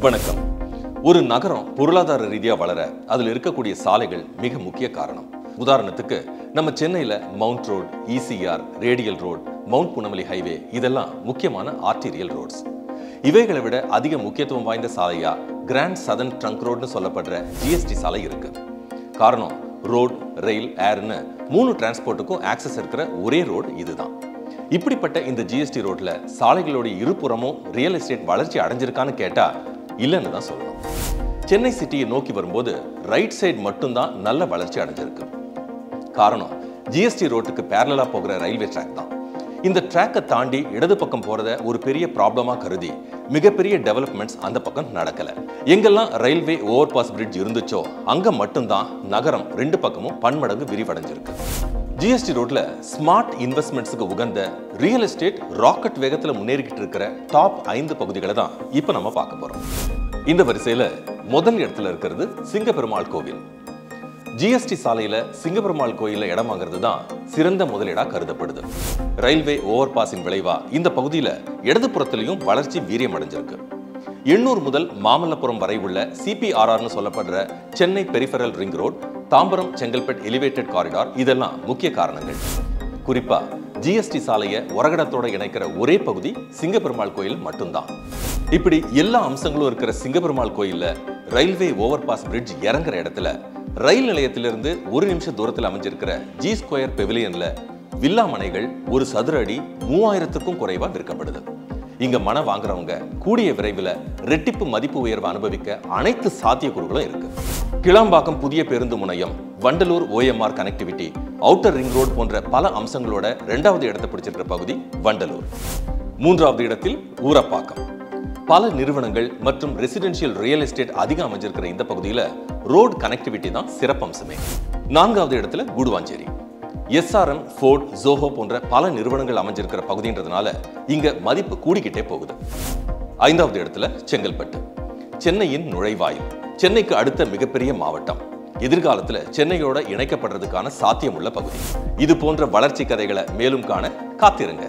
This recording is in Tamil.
வணக்கம். ஒரு நகரம் பொருளாதார ரீதியா வளர அதில் இருக்கக்கூடிய சாலைகள் மிக முக்கிய காரணம். உதாரணத்துக்கு நம்ம சென்னையில mount road, ECR, radial road, mount Poonamallee highway இதெல்லாம் முக்கியமான ஆர்டீரியல் ரோட்ஸ். இவைகளை விட அதிக முக்கியத்துவம் வாய்ந்த சாலையா கிராண்ட் சதர்ன் ட்ரங்க் ரோட்னு சொல்லப்படுற ஜிஎஸ்டி சாலை இருக்கு. காரணம் ரோட், ரயில், ஏர்னு 3 டிரான்ஸ்போர்ட்டுக்கும் ஆக்சஸ் இருக்கிற ஒரே ரோடு இதுதான். இப்படிப்பட்ட இந்த ஜிஎஸ்டி ரோட்ல சாலைகளுடைய இருபுறமும் ரியல் எஸ்டேட் வளர்ச்சி அடைஞ்சிருக்கான்னு கேட்டா இல்லைன்னு தான் சொல்லணும். சென்னை சிட்டியை நோக்கி வரும்போது ரைட் சைடு மட்டும்தான் நல்ல வளர்ச்சி அடைஞ்சிருக்கு. காரணம் ஜிஎஸ்டி ரோட்டுக்கு பேரலா போகிற ரயில்வே ட்ராக் தான். இந்த ட்ராக்கை தாண்டி இடது பக்கம் போறத ஒரு பெரிய ப்ராப்ளமா கருதி மிகப்பெரிய டெவலப்மெண்ட்ஸ் அந்த பக்கம் நடக்கல. எங்கெல்லாம் ரயில்வே ஓவர் பாஸ் பிரிட்ஜ் இருந்துச்சோ அங்க மட்டும்தான் நகரம் 2 பக்கமும் பன்மடங்கு விரிவடைஞ்சிருக்கு. ஜிஎஸ்டி ரோட்ல ஸ்மார்ட் இன்வெஸ்ட்மெண்ட்ஸுக்கு உகந்த ரியல் எஸ்டேட் ராக்கெட் வேகத்துல முன்னேறிக்கிட்டு இருக்கிற டாப் 5 பகுதிகளை தான் இப்ப நம்ம பார்க்க போறோம். இந்த வரிசையில முதல் இடத்துல இருக்கிறது சிங்கப்பெருமாள் கோவில். ஜிஎஸ்டி சாலையில சிங்கப்பெருமாள் கோயில இடம் வாங்குறது தான் சிறந்த முதலீடா கருதப்படுது. ரயில்வே ஓவர் பாஸின் விளைவா இந்த பகுதியில இடதுபுறத்திலையும் வளர்ச்சி வீரியம் அடைஞ்சிருக்கு. 800 முதல் மாமல்லபுரம் வரை உள்ள சிபிஆர்ஆர்னு சொல்லப்படுற Chennai peripheral ring road, Tambaram Chengalpattu elevated corridor இதெல்லாம் முக்கிய காரணங்கள். குறிப்பா ஜிஎஸ்டி சாலையை ஒரகடத்தோட இணைக்கிற ஒரே பகுதி சிங்கப்பெருமாள் கோயில் மட்டும்தான். இப்படி எல்லா அம்சங்களும் இருக்கிற சிங்கப்பெருமாள் கோயில்ல ரயில்வே ஓவர் பாஸ் பிரிட்ஜ் இறங்குற இடத்துல ரயில் நிலையத்திலிருந்து 1 நிமிஷம் தூரத்தில் அமைஞ்சிருக்கிற ஜி ஸ்கொயர் பெவிலியன்ல வில்லா மனைகள் ஒரு சதுர அடி 3000க்கும் குறைவா விற்கப்படுது. இங்க மன வாங்குறவங்க கூடிய விரைவில் ரெட்டிப்பு மதிப்பு உயர்வு அனுபவிக்க அனைத்து சாத்தியக்கூறுகளும் இருக்கு. கிளாம்பாக்கம் புதிய பேருந்து முனையம், Vandalur OMR connectivity, outer ring road போன்ற பல அம்சங்களோட 2வது இடத்தை பிடிச்சிருக்கிற பகுதி வண்டலூர். 3வது இடத்தில் ஊரப்பாக்கம். பல நிறுவனங்கள் மற்றும் ரெசிடென்ஷியல் ரியல் எஸ்டேட் அதிகம் அமைஞ்சிருக்கிற இந்த பகுதியில ரோடு கனெக்டிவிட்டி தான் சிறப்பம்சமே. 4வது இடத்துல கூடுவாஞ்சேரி. எஸ்ஆர்எம், ஃபோர்ட், ஜோஹோ போன்ற பல நிறுவனங்கள் அமைஞ்சிருக்கிற பகுதின்றதுனால இங்க மதிப்பு கூடிக்கிட்டே போகுது. 5வது இடத்துல செங்கல்பட்டு, சென்னையின் நுழைவாயில், சென்னைக்கு அடுத்த மிகப்பெரிய மாவட்டம். எதிர்காலத்துல சென்னையோட இணைக்கப்படுறதுக்கான சாத்தியமுள்ள பகுதி. இது போன்ற வளர்ச்சி கதைகளை மேலும் காண காத்திருங்க.